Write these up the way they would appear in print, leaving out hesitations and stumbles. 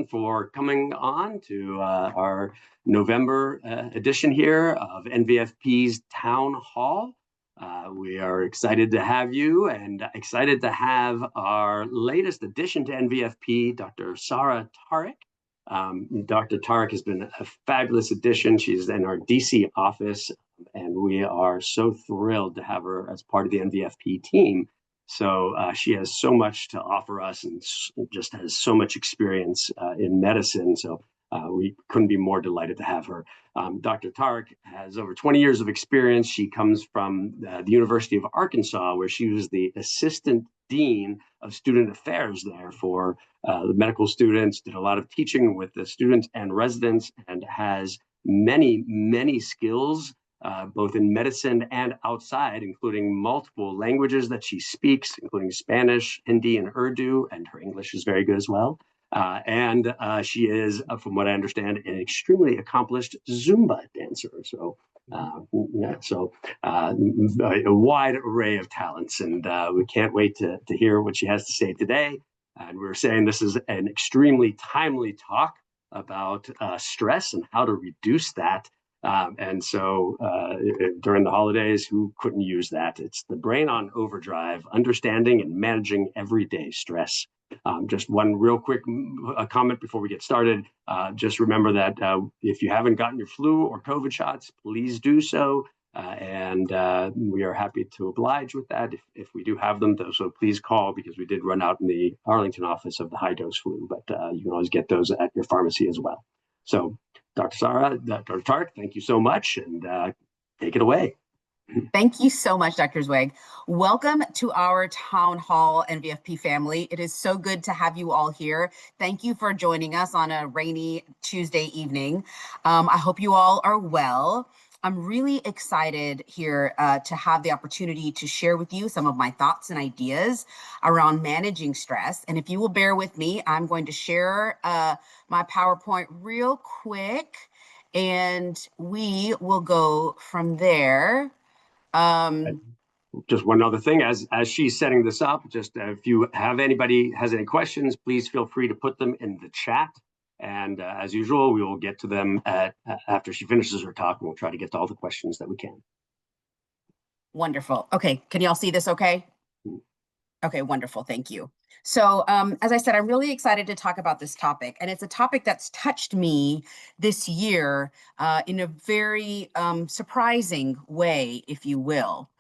everyone for coming on to our November edition here of NVFP's Town Hall. We are excited to have you and excited to have our latest addition to NVFP, Dr. Sara Tariq. Dr. Tariq has been a fabulous addition. She's in our DC office, and we are so thrilled to have her as part of the NVFP team. So she has so much to offer us and just has so much experience in medicine. So we couldn't be more delighted to have her. Dr. Tariq has over 20 years of experience. She comes from the University of Arkansas, where she was the assistant dean of student affairs there for the medical students, did a lot of teaching with the students and residents, and has many, many skills both in medicine and outside, including multiple languages that she speaks, including Spanish, Hindi, and Urdu, and her English is very good as well. And she is, from what I understand, an extremely accomplished Zumba dancer. So, a wide array of talents, and we can't wait to hear what she has to say today. And we're saying this is an extremely timely talk about stress and how to reduce that. And so during the holidays, who couldn't use that? It's the brain on overdrive, understanding and managing everyday stress. Just one real quick comment before we get started. Just remember that if you haven't gotten your flu or COVID shots, please do so. And we are happy to oblige with that if we do have them. So please call, because we did run out in the Arlington office of the high dose flu, but you can always get those at your pharmacy as well. So Dr. Sara, Dr. Tariq, thank you so much, and take it away. Thank you so much, Dr. Zweig. Welcome to our Town Hall NVFP family. It is so good to have you all here. Thank you for joining us on a rainy Tuesday evening. I hope you all are well. I'm really excited here to have the opportunity to share with you some of my thoughts and ideas around managing stress. And if you will bear with me, I'm going to share my PowerPoint real quick, and we will go from there. Just one other thing, as she's setting this up, just if you have anybody has any questions, please feel free to put them in the chat. And as usual, we will get to them after she finishes her talk, and we'll try to get to all the questions that we can. Wonderful. Okay, can y'all see this okay? Okay, wonderful, thank you. So as I said, I'm really excited to talk about this topic, and it's a topic that's touched me this year in a very surprising way, if you will.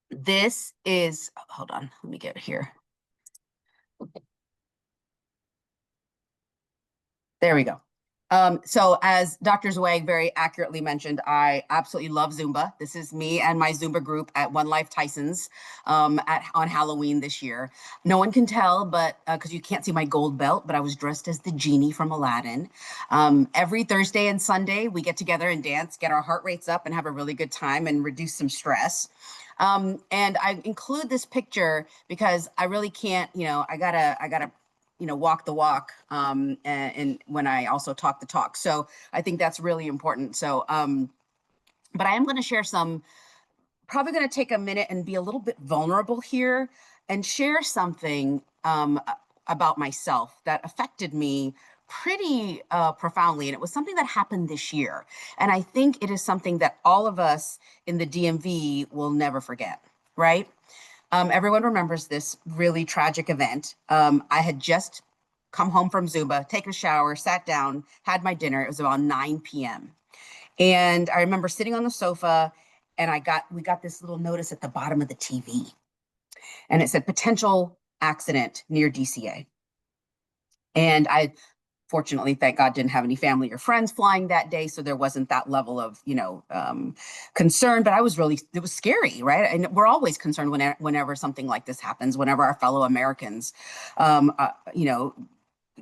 This is, hold on, let me get here. There we go. So as Dr. Zweig very accurately mentioned, I absolutely love Zumba. This is me and my Zumba group at One Life Tyson's on Halloween this year. No one can tell, but because you can't see my gold belt, but I was dressed as the genie from Aladdin. Every Thursday and Sunday, we get together and dance, get our heart rates up, and have a really good time and reduce some stress. And I include this picture because I really can't, I gotta walk the walk, and when I also talk the talk. So I think that's really important. So, but I am going to share probably going to take a minute and be a little bit vulnerable here and share something about myself that affected me pretty profoundly. And it was something that happened this year. And I think it is something that all of us in the DMV will never forget, right? Everyone remembers this really tragic event. I had just come home from Zumba, taken a shower, sat down, had my dinner. It was about 9 p.m. And I remember sitting on the sofa, and we got this little notice at the bottom of the TV. And it said, potential accident near DCA. And I, fortunately, thank God, didn't have any family or friends flying that day, so there wasn't that level of, concern. But it was scary, right? And we're always concerned whenever something like this happens, whenever our fellow Americans,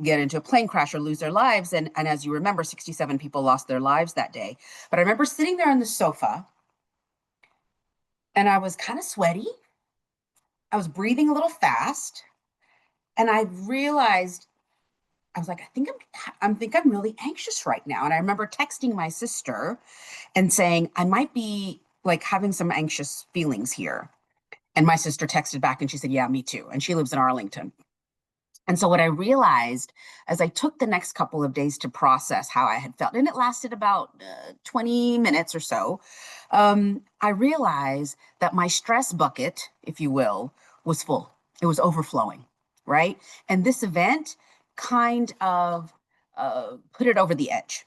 get into a plane crash or lose their lives. And as you remember, 67 people lost their lives that day. But I remember sitting there on the sofa, and I was kind of sweaty. I was breathing a little fast, and I realized, I was like, I think I'm really anxious right now. And I remember texting my sister and saying, I might be like having some anxious feelings here. And my sister texted back and she said, yeah, me too. And she lives in Arlington. And so what I realized as I took the next couple of days to process how I had felt, and it lasted about 20 minutes or so, I realized that my stress bucket, if you will, was full. It was overflowing, right? And this event kind of put it over the edge.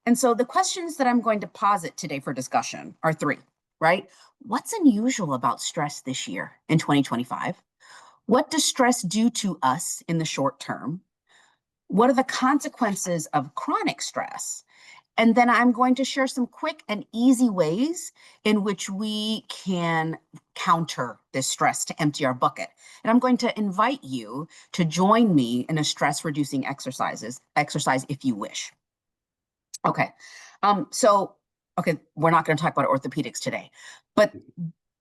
And so the questions that I'm going to posit today for discussion are three, right? What's unusual about stress this year in 2025? What does stress do to us in the short term? What are the consequences of chronic stress? And then I'm going to share some quick and easy ways in which we can counter this stress to empty our bucket. And I'm going to invite you to join me in a stress reducing exercise if you wish. Okay. Okay, we're not going to talk about orthopedics today, but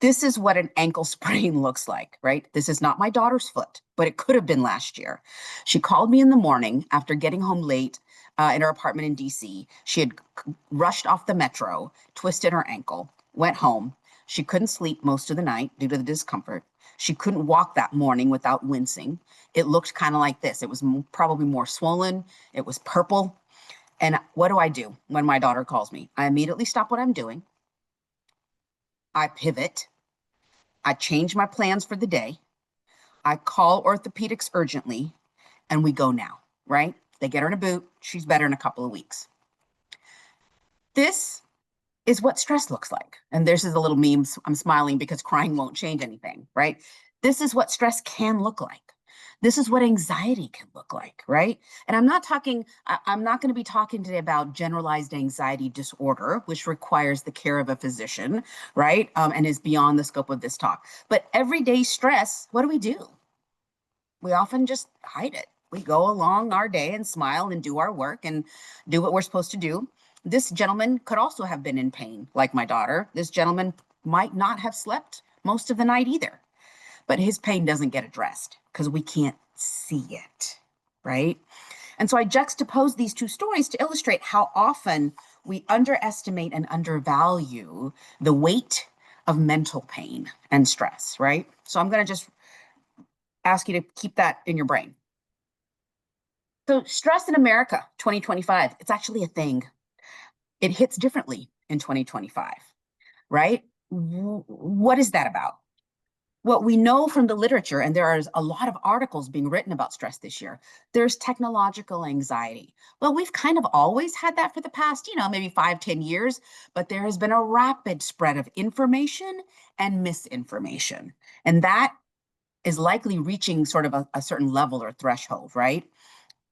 this is what an ankle sprain looks like, right? This is not my daughter's foot, but it could have been last year. She called me in the morning after getting home late in her apartment in DC. She had rushed off the metro, twisted her ankle, went home. She couldn't sleep most of the night due to the discomfort. She couldn't walk that morning without wincing. It looked kind of like this. It was probably more swollen. It was purple. And what do I do when my daughter calls me? I immediately stop what I'm doing. I pivot. I change my plans for the day. I call orthopedics urgently, and we go now, right? They get her in a boot. She's better in a couple of weeks. This is what stress looks like. And this is a little meme. I'm smiling because crying won't change anything, right? This is what stress can look like. This is what anxiety can look like, right? And I'm not going to be talking today about generalized anxiety disorder, which requires the care of a physician, right? And is beyond the scope of this talk. But everyday stress, what do? We often just hide it. We go along our day and smile and do our work and do what we're supposed to do. This gentleman could also have been in pain, like my daughter. This gentleman might not have slept most of the night either, but his pain doesn't get addressed because we can't see it, right? And so I juxtapose these two stories to illustrate how often we underestimate and undervalue the weight of mental pain and stress, right? So I'm going to just ask you to keep that in your brain. So stress in America, 2025, it's actually a thing. It hits differently in 2025, right? What is that about? What we know from the literature, and there are a lot of articles being written about stress this year, there's technological anxiety. Well, we've kind of always had that for the past, maybe 5-10 years, but there has been a rapid spread of information and misinformation. And that is likely reaching sort of a certain level or threshold, right?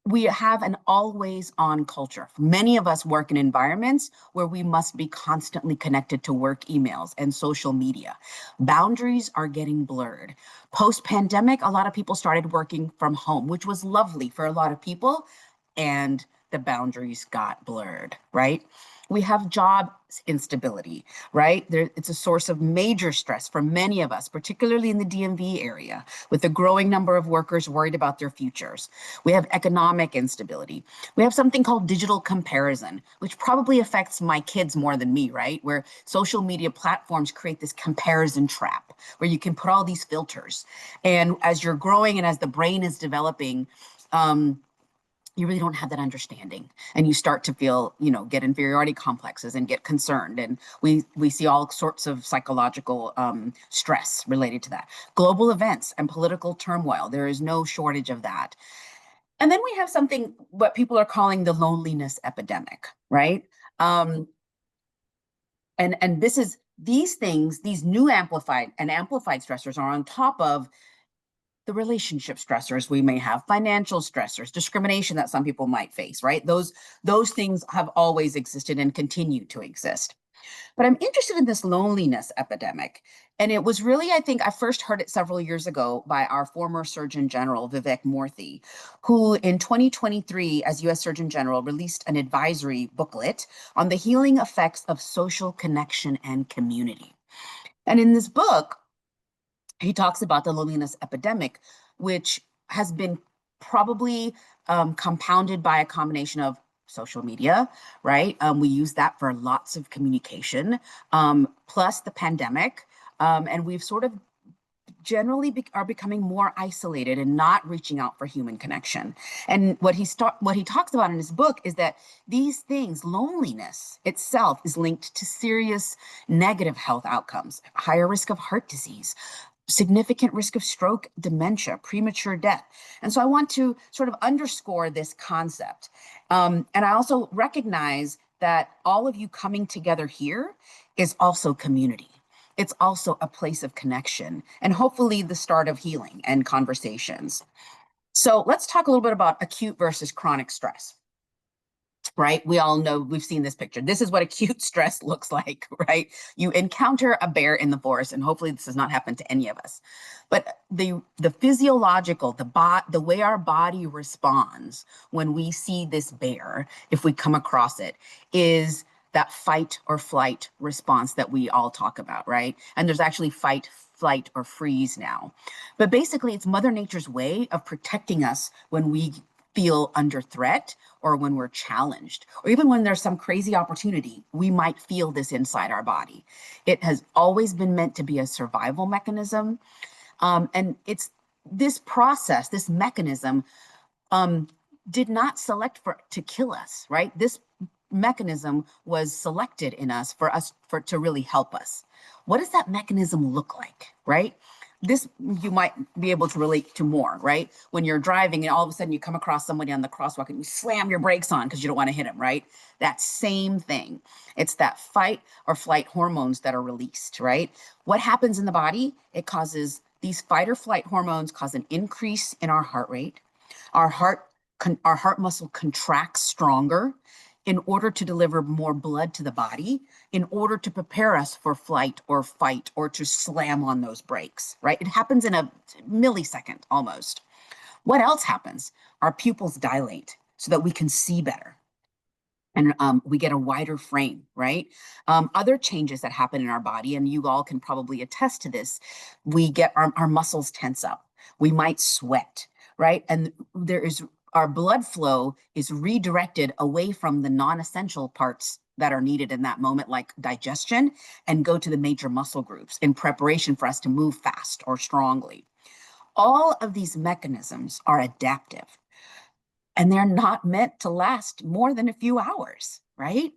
We have an always on culture. Many of us work in environments where we must be constantly connected to work emails and social media. Boundaries are getting blurred. Post-pandemic, a lot of people started working from home, which was lovely for a lot of people, and the boundaries got blurred, right? We have job instability, right? It's a source of major stress for many of us, particularly in the DMV area, with a growing number of workers worried about their futures. We have economic instability. We have something called digital comparison, which probably affects my kids more than me, right? Where social media platforms create this comparison trap where you can put all these filters. And as you're growing and as the brain is developing, you really don't have that understanding, and you start to feel, get inferiority complexes and get concerned. And we see all sorts of psychological stress related to that. Global events and political turmoil, there is no shortage of that. And then we have something, what people are calling the loneliness epidemic, right? And these things, these new amplified stressors are on top of the relationship stressors we may have, financial stressors, discrimination that some people might face, right? Those things have always existed and continue to exist. But I'm interested in this loneliness epidemic. And it was really, I think I first heard it several years ago by our former Surgeon General, Vivek Murthy, who in 2023, as US Surgeon General, released an advisory booklet on the healing effects of social connection and community. And in this book, he talks about the loneliness epidemic, which has been probably compounded by a combination of social media, right? We use that for lots of communication, plus the pandemic. And we've sort of generally are becoming more isolated and not reaching out for human connection. And what he talks about in his book is that these things, loneliness itself, is linked to serious negative health outcomes, higher risk of heart disease, significant risk of stroke, dementia, premature death. And so I want to sort of underscore this concept. And I also recognize that all of you coming together here is also community. It's also a place of connection and hopefully the start of healing and conversations. So let's talk a little bit about acute versus chronic stress. Right? We all know, we've seen this picture. This is what acute stress looks like, right? You encounter a bear in the forest, and hopefully this does not happen to any of us. But the physiological, the way our body responds when we see this bear, if we come across it, is that fight or flight response that we all talk about, right? And there's actually fight, flight, or freeze now. But basically, it's Mother Nature's way of protecting us when we feel under threat or when we're challenged, or even when there's some crazy opportunity, we might feel this inside our body. It has always been meant to be a survival mechanism. And it's this process, this mechanism did not select to kill us, right? This mechanism was selected in us to really help us. What does that mechanism look like, right? This you might be able to relate to more, right? When you're driving and all of a sudden you come across somebody on the crosswalk and you slam your brakes on because you don't want to hit them, right? That same thing. It's that fight or flight hormones that are released, right? What happens in the body? It causes these fight or flight hormones cause an increase in our heart rate. Our heart muscle contracts stronger in order to deliver more blood to the body, in order to prepare us for flight or fight or to slam on those brakes, right? It happens in a millisecond almost. What else happens? Our pupils dilate so that we can see better. And we get a wider frame, right? Other changes that happen in our body, and you all can probably attest to this, we get our muscles tense up. We might sweat, right? And our blood flow is redirected away from the non-essential parts that are needed in that moment, like digestion, and go to the major muscle groups in preparation for us to move fast or strongly. All of these mechanisms are adaptive, and they're not meant to last more than a few hours, right?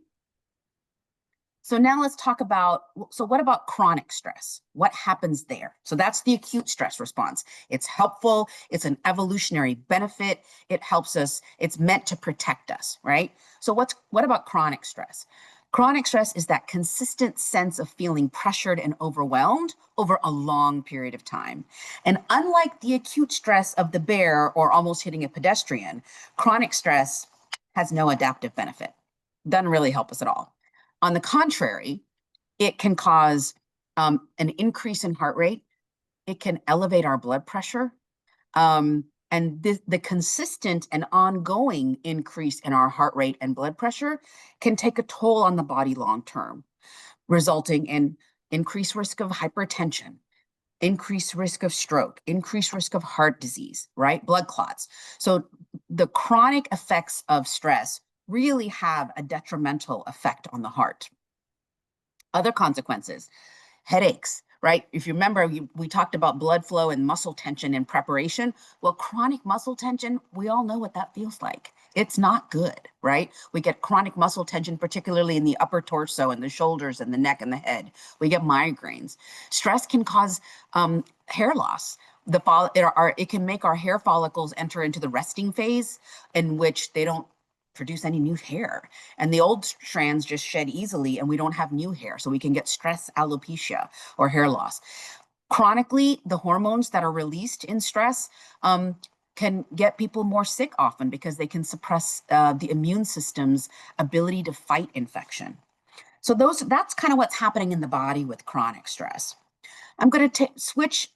So now let's talk about, so what about chronic stress? What happens there? So that's the acute stress response. It's helpful. It's an evolutionary benefit. It helps us. It's meant to protect us, right? So what about chronic stress? Chronic stress is that consistent sense of feeling pressured and overwhelmed over a long period of time. And unlike the acute stress of the bear or almost hitting a pedestrian, chronic stress has no adaptive benefit. Doesn't really help us at all. On the contrary, it can cause an increase in heart rate. It can elevate our blood pressure. And the consistent and ongoing increase in our heart rate and blood pressure can take a toll on the body long term, resulting in increased risk of hypertension, increased risk of stroke, increased risk of heart disease, right? Blood clots. So the chronic effects of stress really have a detrimental effect on the heart. Other consequences, headaches, right? If you remember, we talked about blood flow and muscle tension in preparation. Well, chronic muscle tension, we all know what that feels like. It's not good, right? We get chronic muscle tension, particularly in the upper torso and the shoulders and the neck and the head. We get migraines. Stress can cause hair loss. It can make our hair follicles enter into the resting phase, in which they don't produce any new hair, and the old strands just shed easily, and we don't have new hair, so we can get stress alopecia or hair loss. Chronically, the hormones that are released in stress can get people more sick often because they can suppress the immune system's ability to fight infection. So that's kind of what's happening in the body with chronic stress. I'm going to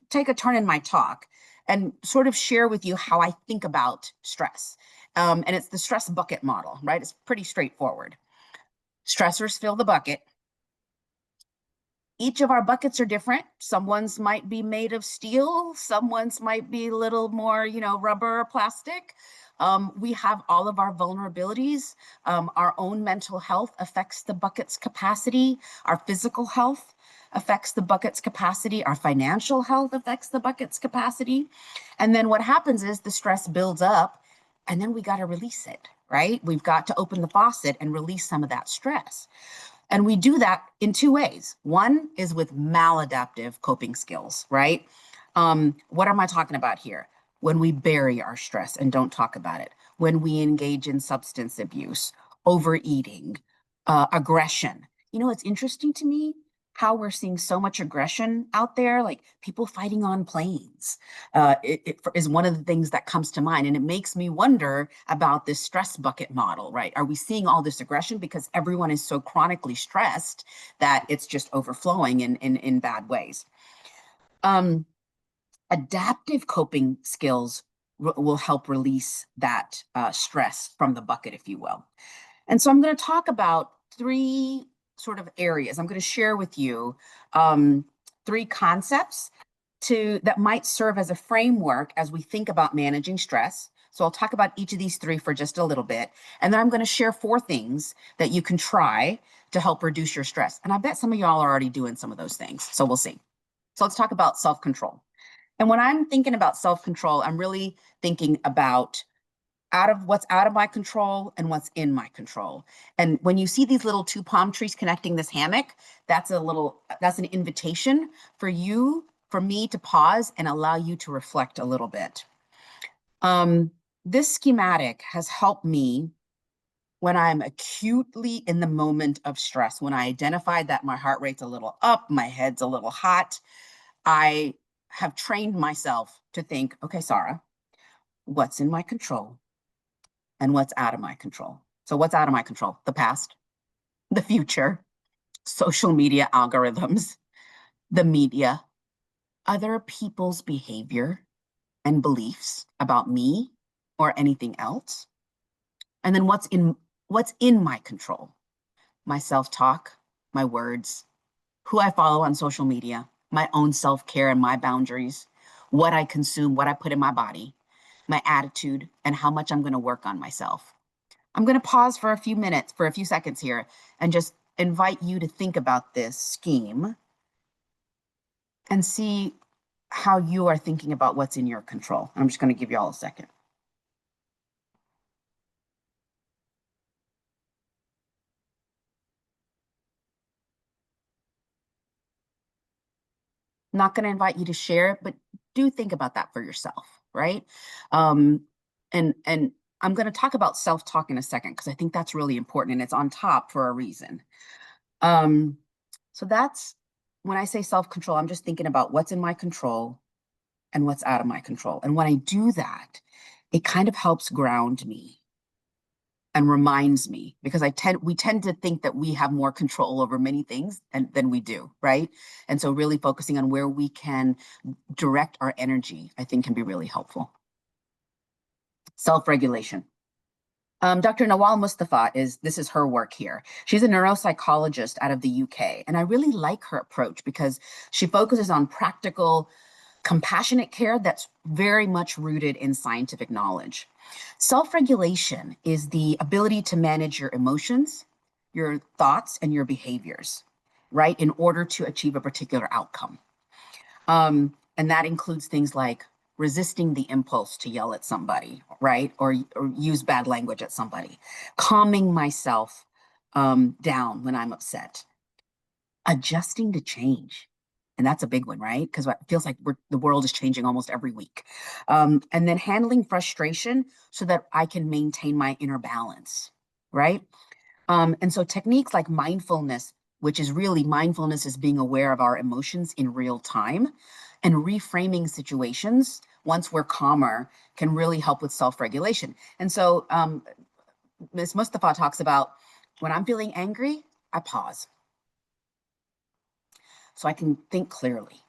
take a turn in my talk and sort of share with you how I think about stress. And it's the stress bucket model, right? It's pretty straightforward. Stressors fill the bucket. Each of our buckets are different. Someone's might be made of steel. Someone's might be a little more, rubber or plastic. We have all of our vulnerabilities. Our own mental health affects the bucket's capacity. Our physical health affects the bucket's capacity. Our financial health affects the bucket's capacity. And then what happens is the stress builds up, and then we got to release it, right? We've got to open the faucet and release some of that stress. And we do that in two ways. One is with maladaptive coping skills, right? What am I talking about here? When we bury our stress and don't talk about it, when we engage in substance abuse, overeating, aggression. It's interesting to me how we're seeing so much aggression out there, like people fighting on planes. It is one of the things that comes to mind. And it makes me wonder about this stress bucket model, right? Are we seeing all this aggression because everyone is so chronically stressed that it's just overflowing in bad ways? Adaptive coping skills will help release that stress from the bucket, if you will. And so I'm going to talk about three sort of areas. I'm going to share with you three concepts that might serve as a framework as we think about managing stress. So I'll talk about each of these three for just a little bit. And then I'm going to share 4 things that you can try to help reduce your stress. And I bet some of y'all are already doing some of those things. So we'll see. So let's talk about self-control. And when I'm thinking about self-control, I'm really thinking about what's out of my control and what's in my control. And when you see these little 2 palm trees connecting this hammock, that's an invitation for me to pause and allow you to reflect a little bit. This schematic has helped me when I'm acutely in the moment of stress, when I identify that my heart rate's a little up, my head's a little hot. I have trained myself to think, okay, Sara, what's in my control? And what's out of my control. So what's out of my control? The past, the future, social media algorithms, the media, other people's behavior and beliefs about me or anything else. And then what's in my control? My self-talk, my words, who I follow on social media, my own self-care and my boundaries, what I consume, what I put in my body, my attitude, and how much I'm going to work on myself. I'm going to pause for a few seconds here, and just invite you to think about this scheme and see how you are thinking about what's in your control. I'm just going to give you all a second. I'm not going to invite you to share, but do think about that for yourself, right? And I'm going to talk about self-talk in a second because I think that's really important and it's on top for a reason. So that's when I say self-control, I'm just thinking about what's in my control and what's out of my control. And when I do that, it kind of helps ground me and reminds me, because we tend to think that we have more control over many things than we do, right? And so really focusing on where we can direct our energy, I think, can be really helpful. Self-regulation. Dr. Nawal Mustafa this is her work here. She's a neuropsychologist out of the UK, and I really like her approach because she focuses on practical, compassionate care that's very much rooted in scientific knowledge. Self-regulation is the ability to manage your emotions, your thoughts, and your behaviors, right, in order to achieve a particular outcome. And that includes things like resisting the impulse to yell at somebody, right? Or use bad language at somebody, calming myself down when I'm upset, adjusting to change. And that's a big one, right? Because it feels like the world is changing almost every week. And then handling frustration so that I can maintain my inner balance, right? And so techniques like mindfulness, which is really mindfulness is being aware of our emotions in real time, and reframing situations once we're calmer can really help with self-regulation. And so Ms. Mustafa talks about when I'm feeling angry, I pause so I can think clearly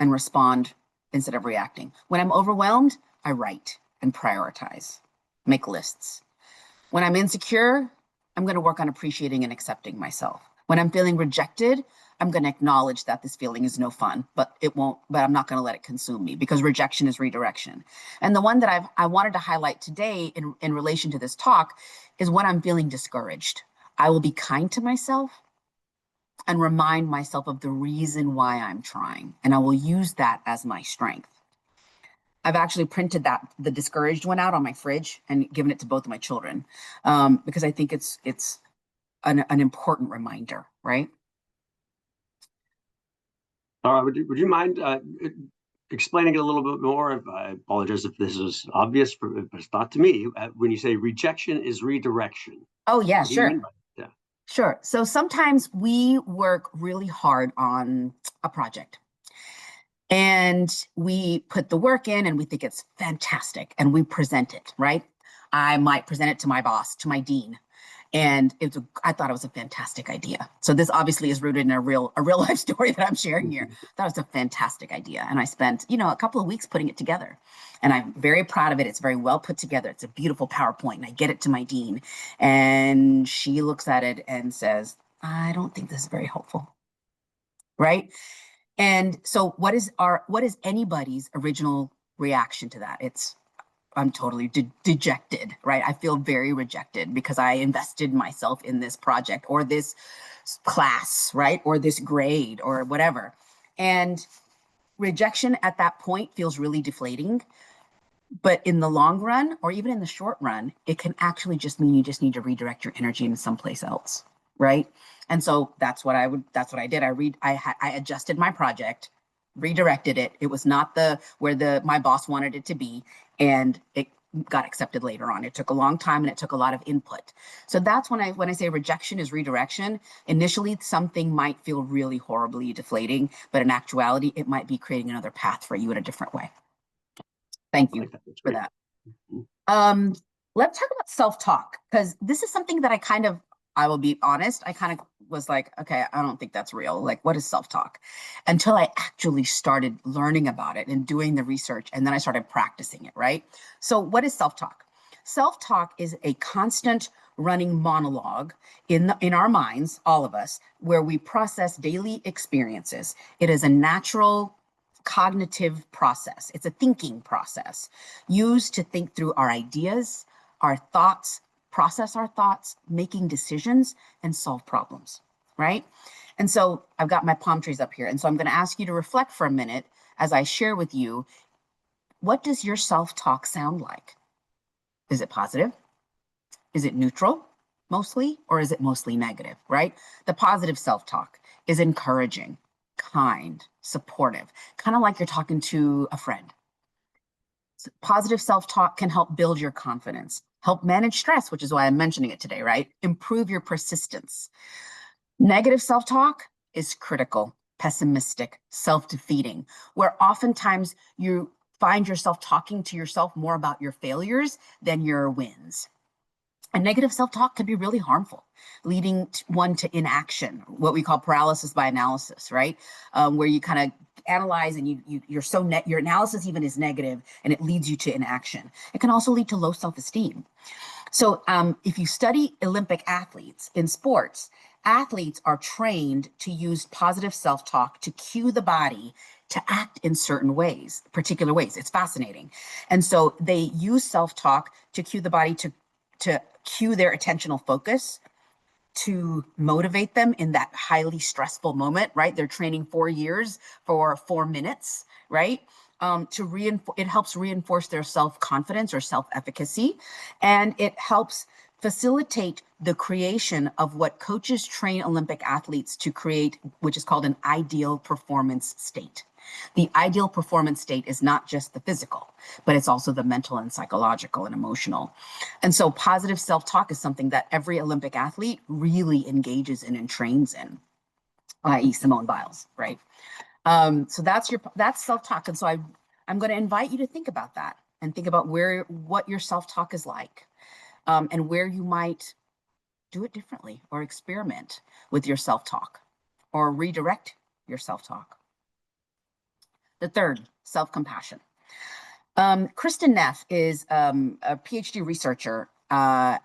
and respond instead of reacting. When I'm overwhelmed, I write and prioritize, make lists. When I'm insecure, I'm going to work on appreciating and accepting myself. When I'm feeling rejected, I'm going to acknowledge that this feeling is no fun, but I'm not going to let it consume me, because rejection is redirection. And the one that I wanted to highlight today in relation to this talk is when I'm feeling discouraged. I will be kind to myself and remind myself of the reason why I'm trying, and I will use that as my strength. I've actually printed the discouraged one out on my fridge and given it to both of my children, because I think it's an important reminder, right? Would you mind explaining it a little bit more? I apologize if this is obvious, but it's not to me. When you say rejection is redirection, Oh, yeah, what do you sure. mean by that? Sure. So sometimes we work really hard on a project and we put the work in and we think it's fantastic and we present it, right? I might present it to my boss, to my dean, and I thought it was a fantastic idea. So this obviously is rooted in a real life story that I'm sharing here. I thought it was a fantastic idea, and I spent a couple of weeks putting it together, and I'm very proud of it. It's very well put together. It's a beautiful PowerPoint, and I get it to my dean, and she looks at it and says, "I don't think this is very helpful." Right? And so what is anybody's original reaction to that? I'm totally dejected, right? I feel very rejected because I invested myself in this project or this class, right? Or this grade or whatever. And rejection at that point feels really deflating. But in the long run, or even in the short run, it can actually just mean you just need to redirect your energy into someplace else, right? And so that's what I did. I adjusted my project, redirected it. It was not where my boss wanted it to be, and it got accepted later on. It took a long time and it took a lot of input. So that's when I say rejection is redirection. Initially, something might feel really horribly deflating, but in actuality, it might be creating another path for you in a different way. Thank you for that. Let's talk about self-talk, because this is something that I will be honest, I kind of was like, okay, I don't think that's real. Like, what is self-talk? Until I actually started learning about it and doing the research, and then I started practicing it, right? So what is self-talk? Self-talk is a constant running monologue in our minds, all of us, where we process daily experiences. It is a natural cognitive process. It's a thinking process used to think through our ideas, our thoughts, process our thoughts, making decisions, and solve problems, right? And so I've got my palm trees up here. And so I'm going to ask you to reflect for a minute as I share with you, what does your self-talk sound like? Is it positive? Is it neutral mostly? Or is it mostly negative, right? The positive self-talk is encouraging, kind, supportive, kind of like you're talking to a friend. So positive self-talk can help build your confidence, help manage stress, which is why I'm mentioning it today, right? Improve your persistence. Negative self-talk is critical, pessimistic, self-defeating, where oftentimes you find yourself talking to yourself more about your failures than your wins. And negative self-talk can be really harmful, leading one to inaction, what we call paralysis by analysis, right? Where you kind of analyze and your analysis even is negative and it leads you to inaction. It can also lead to low self-esteem. So if you study Olympic athletes in sports, athletes are trained to use positive self-talk to cue the body to act in certain ways, particular ways. It's fascinating. And so they use self-talk to cue the body to cue their attentional focus, to motivate them in that highly stressful moment, right? They're training 4 years for 4 minutes, right? It helps reinforce their self-confidence or self-efficacy, and it helps facilitate the creation of what coaches train Olympic athletes to create, which is called an ideal performance state. The ideal performance state is not just the physical, but it's also the mental and psychological and emotional. And so positive self-talk is something that every Olympic athlete really engages in and trains in, i.e. Simone Biles, right? So that's self-talk. And so I'm going to invite you to think about that and think about what your self-talk is like, and where you might do it differently or experiment with your self-talk or redirect your self-talk. The third, self-compassion. Kristen Neff is a PhD researcher a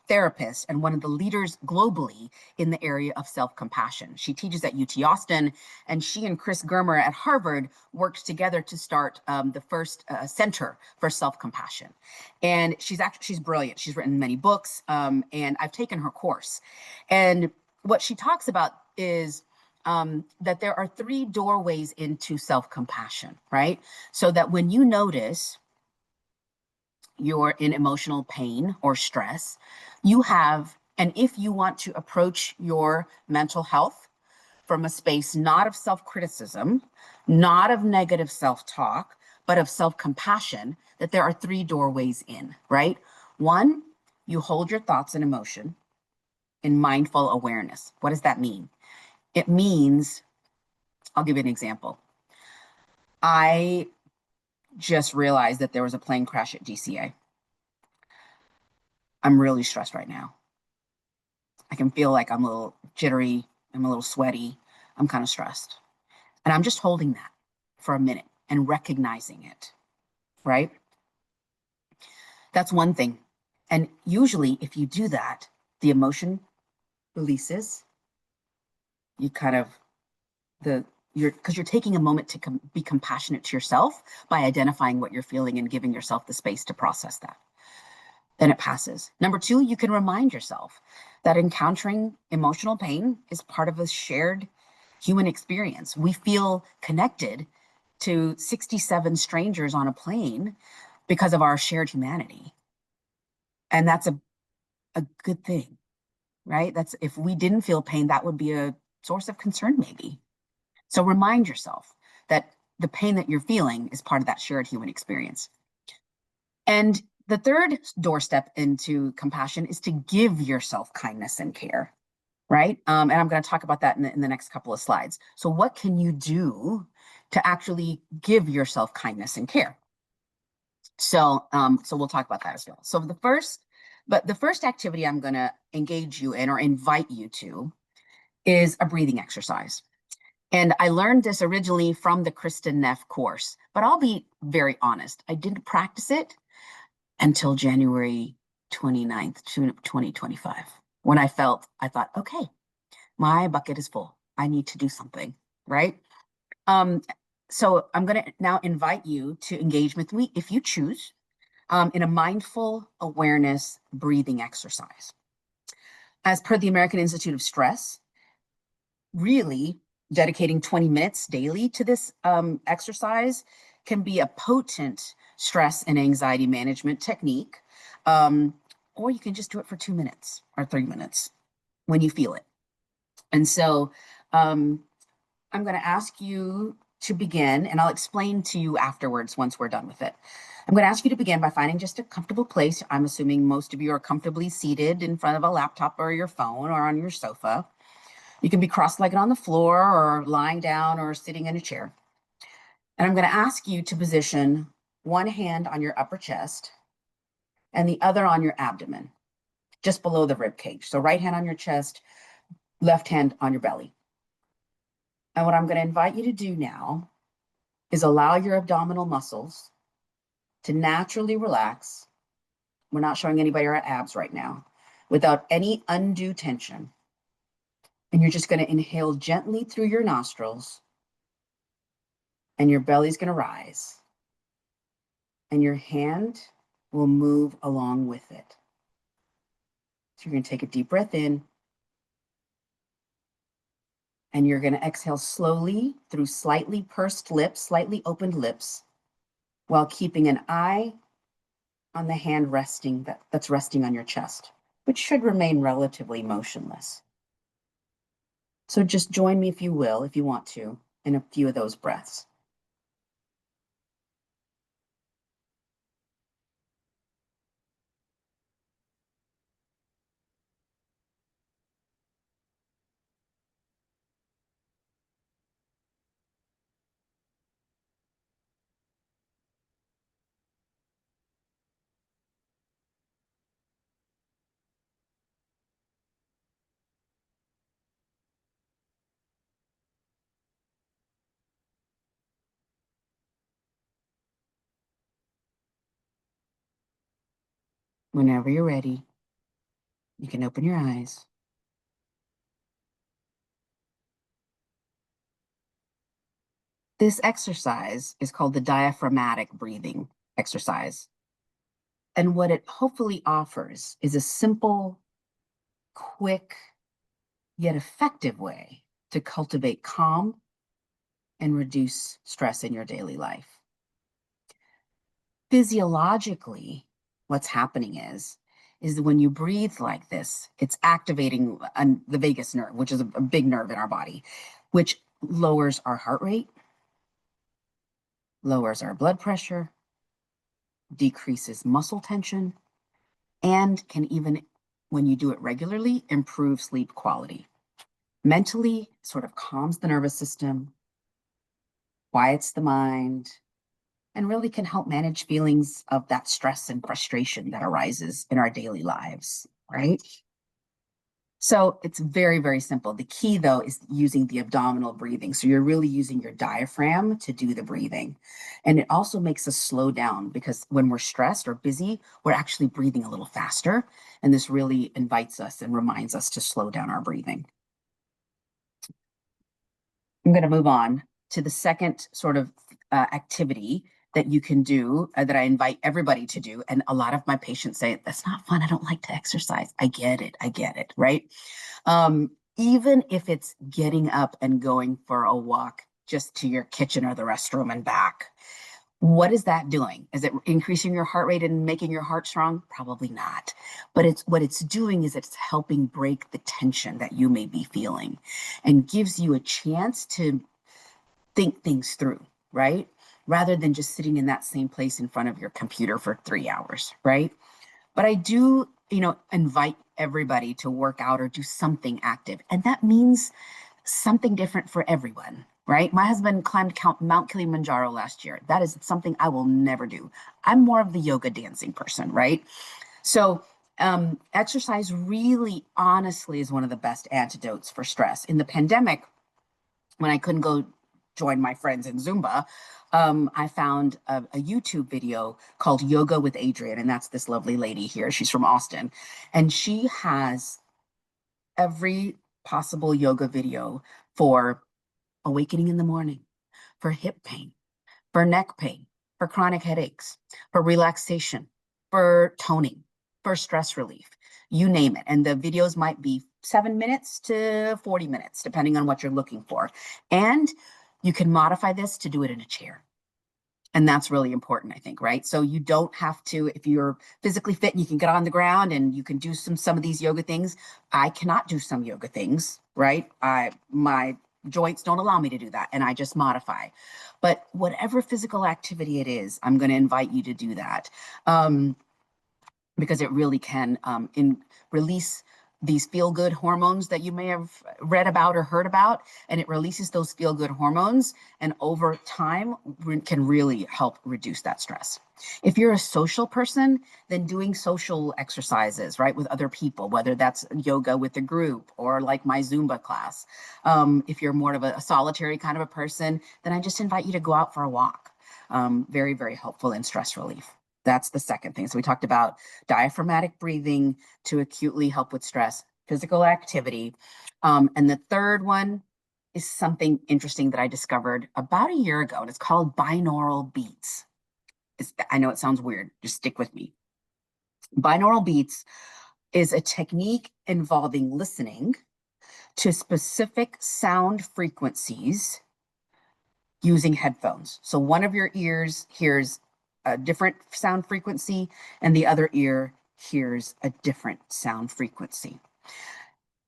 therapist and one of the leaders globally in the area of self-compassion. She teaches at UT Austin, and she and Chris Germer at Harvard worked together to start the first center for self-compassion. And she's brilliant. She's written many books, and I've taken her course. And what she talks about is that there are 3 doorways into self-compassion, right? So that when you notice you're in emotional pain or stress, you have, and if you want to approach your mental health from a space not of self-criticism, not of negative self-talk, but of self-compassion, that there are 3 doorways in, right? 1, you hold your thoughts and emotion in mindful awareness. What does that mean? It means, I'll give you an example. I just realized that there was a plane crash at GCA. I'm really stressed right now. I can feel like I'm a little jittery, I'm a little sweaty, I'm kind of stressed. And I'm just holding that for a minute and recognizing it, right? That's one thing. And usually, if you do that, the emotion releases. You kind of, because you're taking a moment to be compassionate to yourself by identifying what you're feeling and giving yourself the space to process that. Then it passes. Number 2, you can remind yourself that encountering emotional pain is part of a shared human experience. We feel connected to 67 strangers on a plane because of our shared humanity. And that's a good thing, right? That's, if we didn't feel pain, that would be a source of concern, maybe. So remind yourself that the pain that you're feeling is part of that shared human experience. And the third doorstep into compassion is to give yourself kindness and care, right? And I'm going to talk about that in the next couple of slides. So what can you do to actually give yourself kindness and care? So we'll talk about that as well. So the first activity I'm going to engage you in or invite you to is a breathing exercise. And I learned this originally from the Kristen Neff course, but I'll be very honest. I didn't practice it until January 29th, 2025, when I thought, okay, my bucket is full. I need to do something, right? So I'm going to now invite you to engage with me, if you choose, in a mindful awareness breathing exercise. As per the American Institute of Stress, really dedicating 20 minutes daily to this exercise can be a potent stress and anxiety management technique. Or you can just do it for 2 minutes or 3 minutes when you feel it. And so I'm going to ask you to begin, and I'll explain to you afterwards once we're done with it. I'm going to ask you to begin by finding just a comfortable place. I'm assuming most of you are comfortably seated in front of a laptop or your phone or on your sofa. You can be cross-legged on the floor or lying down or sitting in a chair. And I'm going to ask you to position one hand on your upper chest and the other on your abdomen, just below the rib cage. So right hand on your chest, left hand on your belly. And what I'm going to invite you to do now is allow your abdominal muscles to naturally relax. We're not showing anybody our abs right now, without any undue tension. And you're just going to inhale gently through your nostrils, and your belly's going to rise. And your hand will move along with it. So you're going to take a deep breath in, and you're going to exhale slowly through slightly pursed lips, slightly opened lips, while keeping an eye on the hand that's resting on your chest, which should remain relatively motionless. So just join me, if you will, if you want to, in a few of those breaths. Whenever you're ready, you can open your eyes. This exercise is called the diaphragmatic breathing exercise. And what it hopefully offers is a simple, quick, yet effective way to cultivate calm and reduce stress in your daily life. Physiologically, what's happening is that when you breathe like this, it's activating the vagus nerve, which is a big nerve in our body, which lowers our heart rate, lowers our blood pressure, decreases muscle tension, and can even, when you do it regularly, improve sleep quality. Mentally, sort of calms the nervous system, quiets the mind, and really can help manage feelings of that stress and frustration that arises in our daily lives, right? So it's very, very simple. The key, though, is using the abdominal breathing. So you're really using your diaphragm to do the breathing. And it also makes us slow down because when we're stressed or busy, we're actually breathing a little faster. And this really invites us and reminds us to slow down our breathing. I'm going to move on to the second sort of activity that you can do that I invite everybody to do. And a lot of my patients say, that's not fun. I don't like to exercise. I get it, right? Even if it's getting up and going for a walk just to your kitchen or the restroom and back, what is that doing? Is it increasing your heart rate and making your heart strong? Probably not. But what it's doing is it's helping break the tension that you may be feeling and gives you a chance to think things through, right? Rather than just sitting in that same place in front of your computer for 3 hours, right? But I do, invite everybody to work out or do something active. And that means something different for everyone, right? My husband climbed Mount Kilimanjaro last year. That is something I will never do. I'm more of the yoga dancing person, right? So exercise really honestly is one of the best antidotes for stress. In the pandemic, when I couldn't go join my friends in Zumba, I found a YouTube video called Yoga with Adriene, and that's this lovely lady here. She's from Austin, and she has every possible yoga video for awakening in the morning, for hip pain, for neck pain, for chronic headaches, for relaxation, for toning, for stress relief, you name it. And the videos might be 7 minutes to 40 minutes, depending on what you're looking for. And you can modify this to do it in a chair. And that's really important, I think, right? So you don't have to, if you're physically fit and you can get on the ground and you can do some of these yoga things. I cannot do some yoga things, right? My joints don't allow me to do that, and I just modify. But whatever physical activity it is, I'm going to invite you to do that. Because it really can release these feel-good hormones that you may have read about or heard about, and it releases those feel-good hormones, and over time can really help reduce that stress. If you're a social person, then doing social exercises, right, with other people, whether that's yoga with a group or like my Zumba class. If you're more of a solitary kind of a person, then I just invite you to go out for a walk. Very, very helpful in stress relief. That's the second thing. So we talked about diaphragmatic breathing to acutely help with stress, physical activity. And the third one is something interesting that I discovered about a year ago, and it's called binaural beats. I know it sounds weird. Just stick with me. Binaural beats is a technique involving listening to specific sound frequencies using headphones. So one of your ears hears a different sound frequency and the other ear hears a different sound frequency.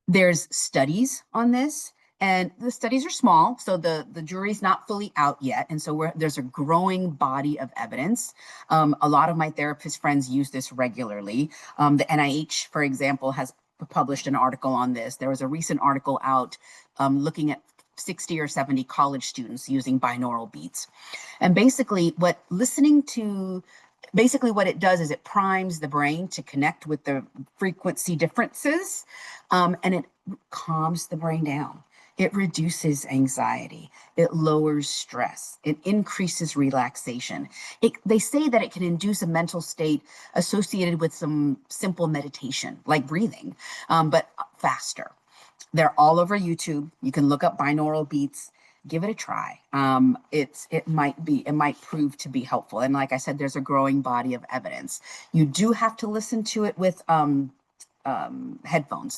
There's studies on this, and the studies are small, so the jury's not fully out yet. And so there's a growing body of evidence. A lot of my therapist friends use this regularly. The NIH, for example, has published an article on this. There was a recent article out looking at 60 or 70 college students using binaural beats. And basically what it does is it primes the brain to connect with the frequency differences, and it calms the brain down. It reduces anxiety. It lowers stress. It increases relaxation. They say that it can induce a mental state associated with some simple meditation, like breathing, but faster. They're all over YouTube. You can look up binaural beats. Give it a try. It might prove to be helpful. And like I said, there's a growing body of evidence. You do have to listen to it with headphones,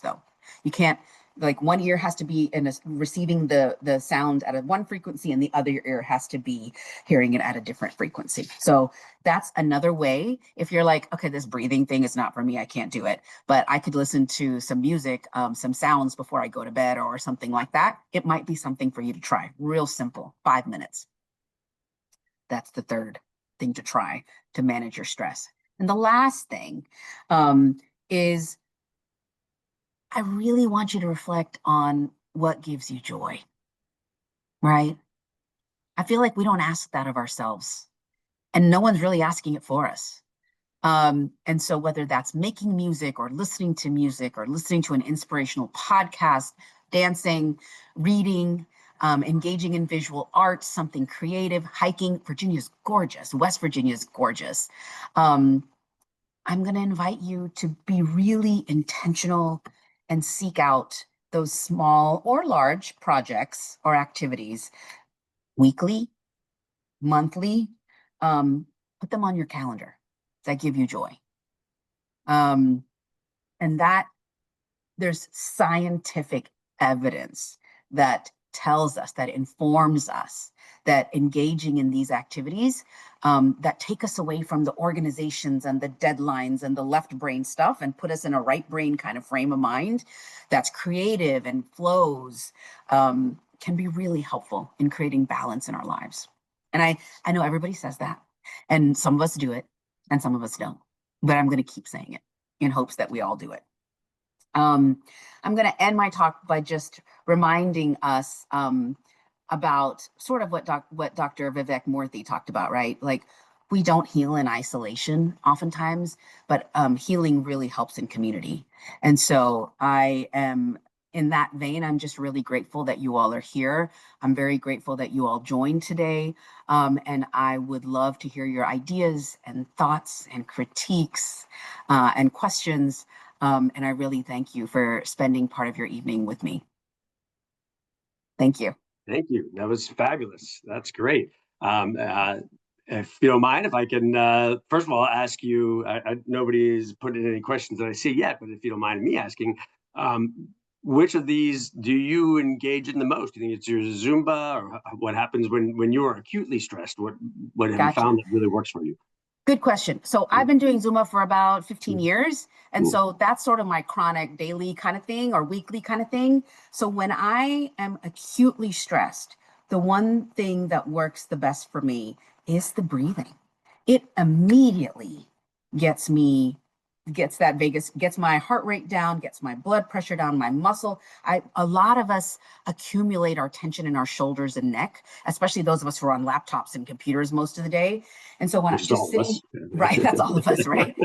though. You can't, like, one ear has to be receiving the sound at one frequency, and the other ear has to be hearing it at a different frequency. So that's another way. If you're like, okay, this breathing thing is not for me, I can't do it, but I could listen to some music, some sounds before I go to bed or something like that, it might be something for you to try. Real simple, 5 minutes. That's the third thing to try to manage your stress. And the last thing is, I really want you to reflect on what gives you joy, right? I feel like we don't ask that of ourselves, and no one's really asking it for us. And so whether that's making music or listening to an inspirational podcast, dancing, reading, engaging in visual arts, something creative, hiking. Virginia's gorgeous. West Virginia's gorgeous. I'm going to invite you to be really intentional and seek out those small or large projects or activities weekly, monthly. Put them on your calendar that give you joy. And that there's scientific evidence that tells us, that informs us, that engaging in these activities that take us away from the organizations and the deadlines and the left brain stuff and put us in a right brain kind of frame of mind that's creative and flows, can be really helpful in creating balance in our lives. And I know everybody says that, and some of us do it and some of us don't, but I'm going to keep saying it in hopes that we all do it. I'm going to end my talk by just reminding us about sort of what Dr. Vivek Murthy talked about, right? Like, we don't heal in isolation oftentimes, but healing really helps in community. And so I am, in that vein, I'm just really grateful that you all are here. I'm very grateful that you all joined today. And I would love to hear your ideas and thoughts and critiques and questions. And I really thank you for spending part of your evening with me. Thank you. Thank you. That was fabulous. That's great. If you don't mind, if I can, first of all, ask you, nobody's put in any questions that I see yet, but if you don't mind me asking, which of these do you engage in the most? Do you think it's your Zumba, or what happens when you are acutely stressed? What have you found that really works for you? Good question. So I've been doing Zumba for about 15 years. And so that's sort of my chronic daily kind of thing or weekly kind of thing. So when I am acutely stressed, the one thing that works the best for me is the breathing. It immediately gets my heart rate down, gets my blood pressure down, my muscle. A lot of us accumulate our tension in our shoulders and neck, especially those of us who are on laptops and computers most of the day. And so when I'm just sitting, right, that's all of us, right?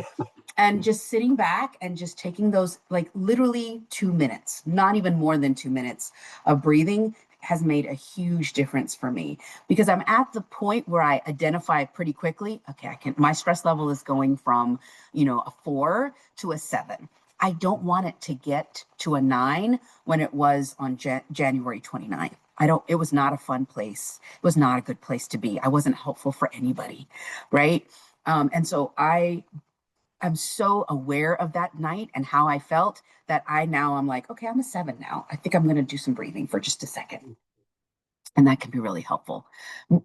And just sitting back and just taking those, like, literally 2 minutes, not even more than 2 minutes of breathing has made a huge difference for me, because I'm at the point where I identify pretty quickly, okay, my stress level is going from, a 4 to a 7. I don't want it to get to a 9 when it was on January 29th. It was not a fun place. It was not a good place to be. I wasn't helpful for anybody, right? And so I'm so aware of that night and how I felt that I'm like, okay, I'm a 7 now. I think I'm going to do some breathing for just a second. And that can be really helpful.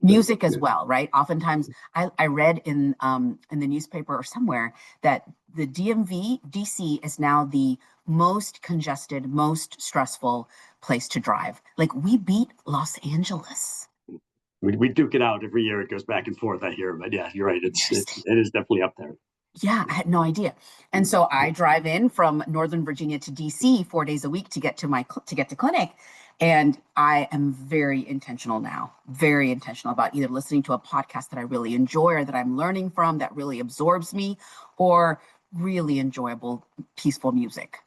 Music as well, right? Oftentimes, I read in the newspaper or somewhere that the DMV, DC, is now the most congested, most stressful place to drive. Like, we beat Los Angeles. We duke it out every year. It goes back and forth, I hear. But yeah, you're right. It is definitely up there. Yeah, I had no idea. And so I drive in from Northern Virginia to DC 4 days a week to get to clinic. And I am very intentional now, very intentional about either listening to a podcast that I really enjoy or that I'm learning from that really absorbs me, or really enjoyable, peaceful music.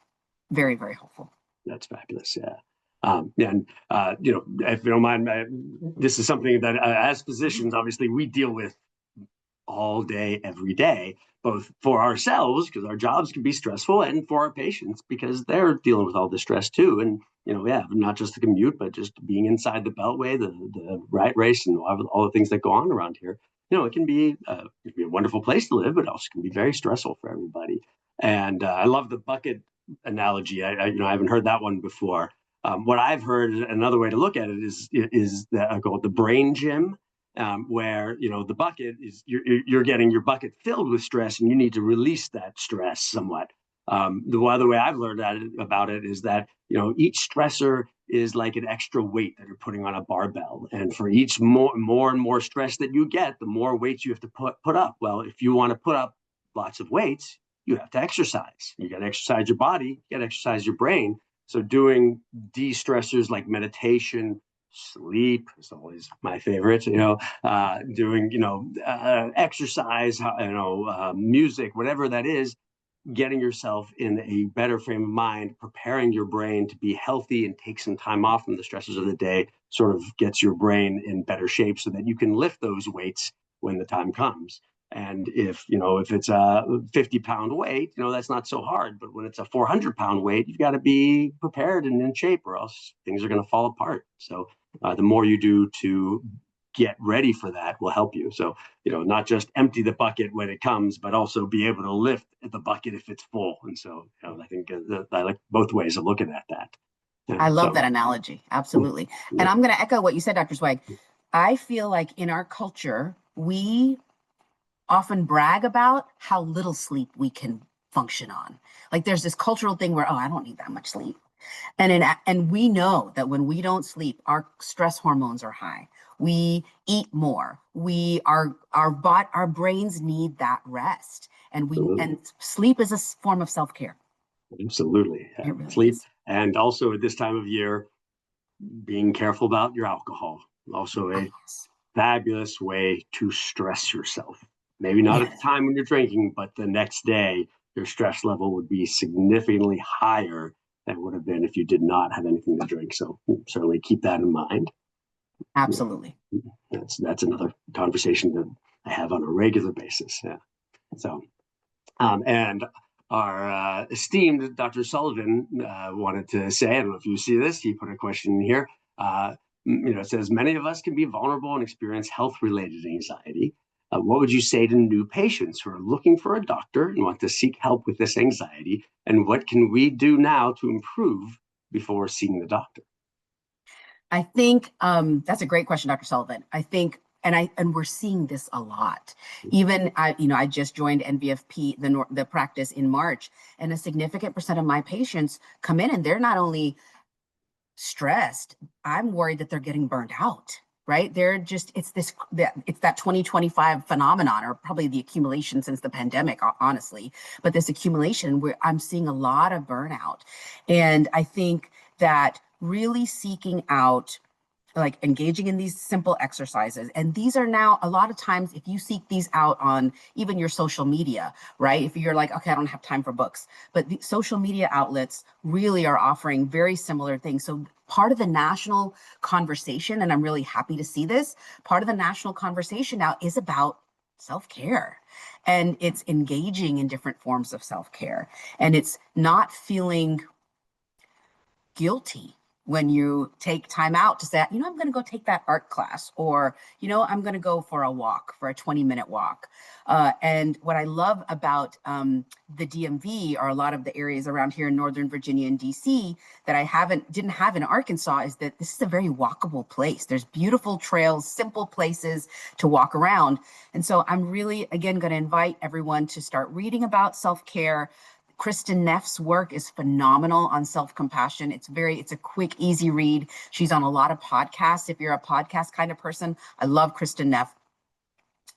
Very, very helpful. That's fabulous. Yeah. If you don't mind, this is something that as physicians, obviously, we deal with all day, every day, both for ourselves, because our jobs can be stressful, and for our patients, because they're dealing with all the stress too. And, not just the commute, but just being inside the Beltway, the rat race, and all the things that go on around here. It can be a wonderful place to live, but also can be very stressful for everybody. And I love the bucket analogy. I haven't heard that one before. What I've heard, another way to look at it is called the brain gym, where the bucket is you're getting your bucket filled with stress, and you need to release that stress somewhat. The other way I've learned about it is that each stressor is like an extra weight that you're putting on a barbell, and for each more and more stress that you get, the more weights you have to put up. Well, if you want to put up lots of weights, you have to exercise. You got to exercise your body, you got to exercise your brain. So doing de-stressors like meditation, sleep is always my favorite, doing, exercise, music, whatever that is, getting yourself in a better frame of mind, preparing your brain to be healthy and take some time off from the stresses of the day, sort of gets your brain in better shape so that you can lift those weights when the time comes. And if it's a 50-pound weight, that's not so hard. But when it's a 400-pound weight, you've got to be prepared and in shape, or else things are going to fall apart. So the more you do to get ready for that will help you. So, not just empty the bucket when it comes, but also be able to lift the bucket if it's full. And so, I think I like both ways of looking at that. I love that analogy. Absolutely. Yeah. And I'm going to echo what you said, Dr. Zweig. I feel like in our culture, we often brag about how little sleep we can function on. Like there's this cultural thing where, I don't need that much sleep. And we know that when we don't sleep, our stress hormones are high. We eat more. Our brains need that rest. And sleep is a form of self-care. Absolutely. It really Sleep. is. And also at this time of year, being careful about your alcohol. Also a fabulous way to stress yourself. Maybe not at the time when you're drinking, but the next day, your stress level would be significantly higher than it would have been if you did not have anything to drink. So certainly keep that in mind. Absolutely. That's another conversation that I have on a regular basis. Yeah. So, and our esteemed Dr. Sullivan wanted to say, I don't know if you see this, he put a question in here. It says, many of us can be vulnerable and experience health-related anxiety. What would you say to new patients who are looking for a doctor and want to seek help with this anxiety? And what can we do now to improve before seeing the doctor? I think that's a great question, Dr. Sullivan. I think, and we're seeing this a lot. Even I just joined NVFP, the practice in March, and a significant percent of my patients come in and they're not only stressed, I'm worried that they're getting burned out. Right? It's that 2025 phenomenon, or probably the accumulation since the pandemic, honestly. But this accumulation where I'm seeing a lot of burnout. And I think that really seeking out, like engaging in these simple exercises. And these are now a lot of times, if you seek these out on even your social media, right? If you're like, okay, I don't have time for books, but the social media outlets really are offering very similar things. So part of the national conversation, and I'm really happy to see this, part of the national conversation now is about self-care. And it's engaging in different forms of self-care. And it's not feeling guilty when you take time out to say, I'm going to go take that art class, or, I'm going to go for a walk, for a 20-minute walk. And what I love about the DMV, or a lot of the areas around here in Northern Virginia and DC that I didn't have in Arkansas, is that this is a very walkable place. There's beautiful trails, simple places to walk around. And so I'm really, again, going to invite everyone to start reading about self-care. Kristen Neff's work is phenomenal on self-compassion. It's a quick, easy read. She's on a lot of podcasts. If you're a podcast kind of person, I love Kristen Neff.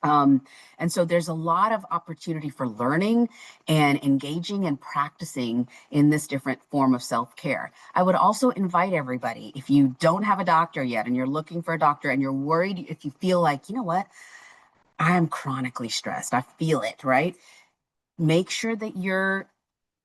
And so there's a lot of opportunity for learning and engaging and practicing in this different form of self-care. I would also invite everybody, if you don't have a doctor yet and you're looking for a doctor and you're worried, if you feel like, I'm chronically stressed, I feel it, right? Make sure that you're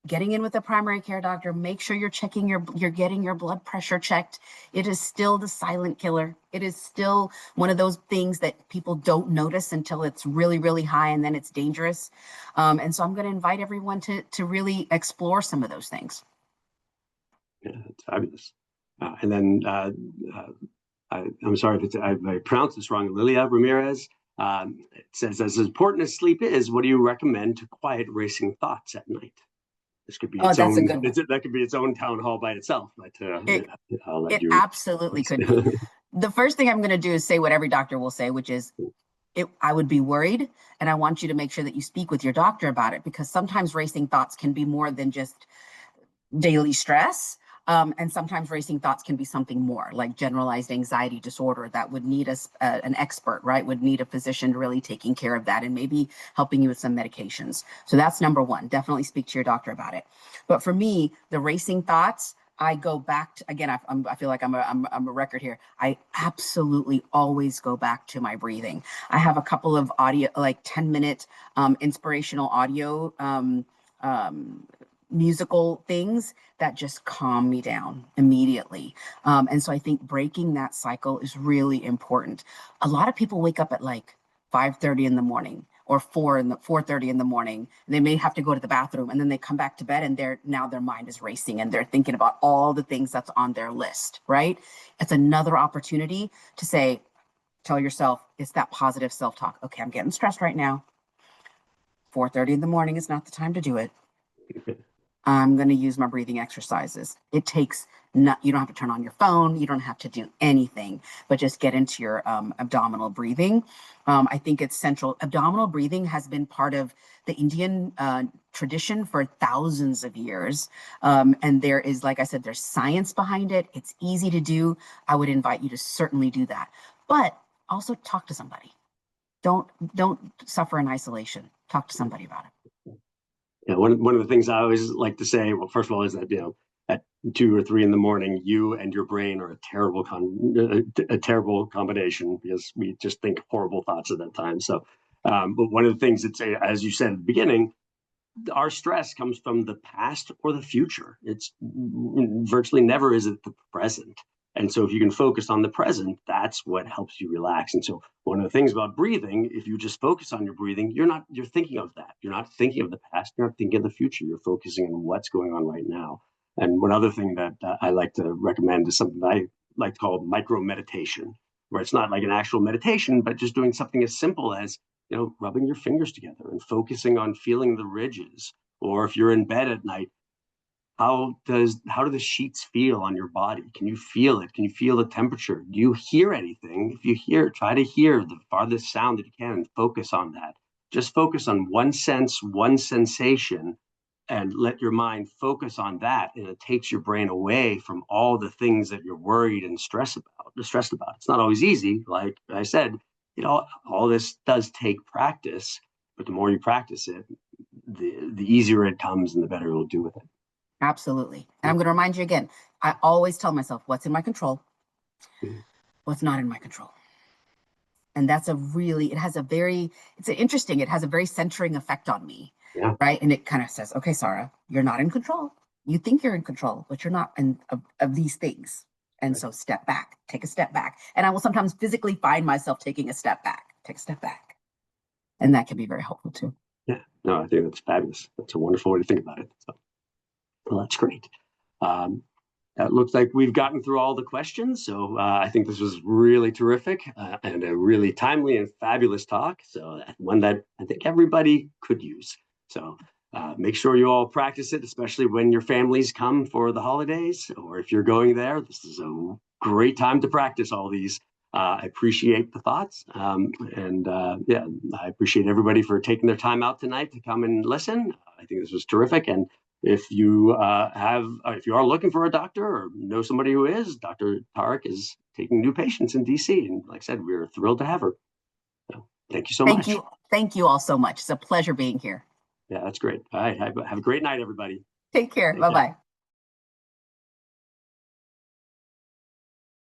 getting in with a primary care doctor, make sure you're checking you're getting your blood pressure checked. It is still the silent killer. It is still one of those things that people don't notice until it's really, really high, and then it's dangerous. And so I'm going to invite everyone to really explore some of those things. Yeah, it's fabulous. And then I'm sorry if I pronounced this wrong. Lilia Ramirez, it says, as important as sleep is, what do you recommend to quiet racing thoughts at night? This could be its that's own. a good one. That could be its own town hall by itself. But I'll let It you. absolutely could be. The first thing I'm going to do is say what every doctor will say, which is, I would be worried, and I want you to make sure that you speak with your doctor about it, because sometimes racing thoughts can be more than just daily stress. And sometimes racing thoughts can be something more, like generalized anxiety disorder, that would need an expert, right? Would need a physician really taking care of that and maybe helping you with some medications. So that's number one. Definitely speak to your doctor about it. But for me, the racing thoughts, I go back to, again, I feel like I'm a record here. I absolutely always go back to my breathing. I have a couple of audio, like 10-minute inspirational audio musical things that just calm me down immediately. And so I think breaking that cycle is really important. A lot of people wake up at like 5:30 in the morning or 4:30 in the morning. They may have to go to the bathroom, and then they come back to bed, and now their mind is racing and they're thinking about all the things that's on their list, right? It's another opportunity to tell yourself, it's that positive self-talk. Okay, I'm getting stressed right now. 4:30 in the morning is not the time to do it. I'm going to use my breathing exercises. You don't have to turn on your phone. You don't have to do anything, but just get into your abdominal breathing. I think it's central. Abdominal breathing has been part of the Indian tradition for thousands of years. And there is, like I said, there's science behind it. It's easy to do. I would invite you to certainly do that, but also talk to somebody. Don't suffer in isolation. Talk to somebody about it. Yeah, one of the things I always like to say, well, first of all, is that at 2 or 3 in the morning, you and your brain are a terrible combination, because we just think horrible thoughts at that time. So, but one of the things that, as you said at the beginning, our stress comes from the past or the future. It's virtually never is it the present. And so if you can focus on the present, that's what helps you relax. And so one of the things about breathing, if you just focus on your breathing, you're thinking of that. You're not thinking of the past. You're not thinking of the future. You're focusing on what's going on right now. And one other thing that I like to recommend is something that I like to call micro meditation, where it's not like an actual meditation, but just doing something as simple as, rubbing your fingers together and focusing on feeling the ridges. Or if you're in bed at night, how do the sheets feel on your body? Can you feel it? Can you feel the temperature? Do you hear anything? If you try to hear the farthest sound that you can and focus on that. Just focus on one sense, one sensation, and let your mind focus on that. And it takes your brain away from all the things that you're worried and stressed about. It's not always easy. Like I said, all this does take practice, but the more you practice it, the easier it comes and the better you'll do with it. Absolutely. And I'm going to remind you again, I always tell myself what's in my control, what's not in my control. And it has a very centering effect on me. Yeah. Right. And it kind of says, okay, Sara, you're not in control. You think you're in control, but you're not of these things. And so step back, take a step back. And I will sometimes physically find myself taking a step back, take a step back. And that can be very helpful too. Yeah, no, I think that's fabulous. That's a wonderful way to think about it. So, well, that's great. It looks like we've gotten through all the questions. So I think this was really terrific and a really timely and fabulous talk. So one that I think everybody could use. So make sure you all practice it, especially when your families come for the holidays, or if you're going there. This is a great time to practice all these. I appreciate the thoughts. I appreciate everybody for taking their time out tonight to come and listen. I think this was terrific. And if you are looking for a doctor or know somebody who is, Dr. Tariq is taking new patients in DC. And like I said, we're thrilled to have her. So thank you so much. Thank you all so much. It's a pleasure being here. Yeah, that's great. All right. Have a great night, everybody. Take care. Bye-bye.